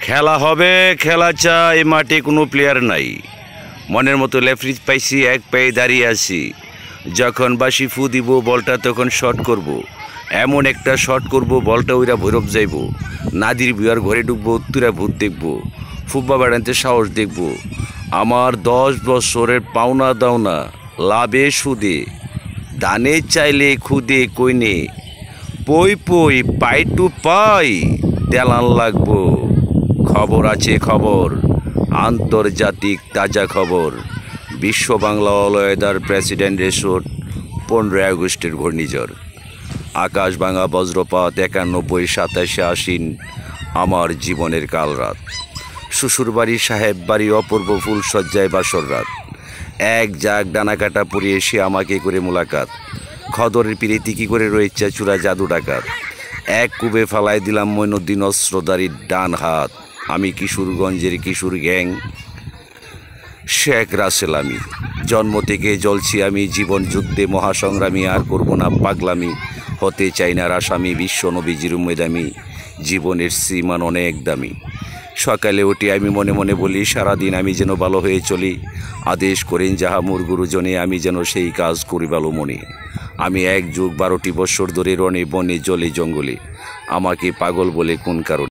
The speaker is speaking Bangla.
খেলা হবে, খেলা চাই, মাঠে কোনো প্লেয়ার নাই। মনের মতো লেফারি পাইছি, এক পায়ে দাঁড়িয়ে আছি। যখন বাসি ফু দিব বলটা তখন শট করব। এমন একটা শট করব বলটা ওইরা ভৈরব যাইব। নাদির বিয়ার ঘরে ঢুকবো, উত্তরা ভূত দেখবো, ফুব্বা বেড়াতে সাহস দেখব। আমার 10 বছরের পাওনা দাওনা লাভে সুদে, দানে চাইলে খুদে কইনে, পই পই পাই টু পাই দেলান লাগবো। খবর আছে খবর, আন্তর্জাতিক তাজা খবর। বিশ্ব Bangla all weather president resort 15 আগস্টের ঘূর্ণিঝড়। আকাশ ভাঙা বজ্রপাত, 91 27 আশ্বিন আমার জীবনের কাল রাত। শ্বশুরবাড়ি সাহেব বাড়ি অপূর্ব ফুল সজ্জায় বাসর রাত। এক জাগ ডানা কাটা পরিয়ে এসে আমাকে করে মোলাকাত। খদরের পিড়িতি কি করে রয়েছে চূড়া জাদু ডাকাত। এক কুবে ফালাই দিলাম মইনুদ্দিন অস্ত্রধারীর ডান হাত। আমি কিশোরগঞ্জের কিশোর গ্যাং শেখ রাসেল। আমি জন্ম থেকে জ্বলছি আমি জীবন যুদ্ধে মহাসংগ্রামী। আর করব না পাগলামি, হতে চাই না আসামি। বিশ্ব নবীজির উম্মেদ জীবনের শ্রীমান অনেক দামি। সকালে উঠে আমি মনে মনে বলি, সারাদিন আমি যেন ভালো হয়ে চলি। আদেশ করেন যাহা মোর গুরুজনে, আমি যেন সেই কাজ করি ভালো মনে। আমি 1 যুগ 12টি বৎসর ধরে রণে বনে জলে জঙ্গলে, আমাকে পাগল বলে কোন কারণে।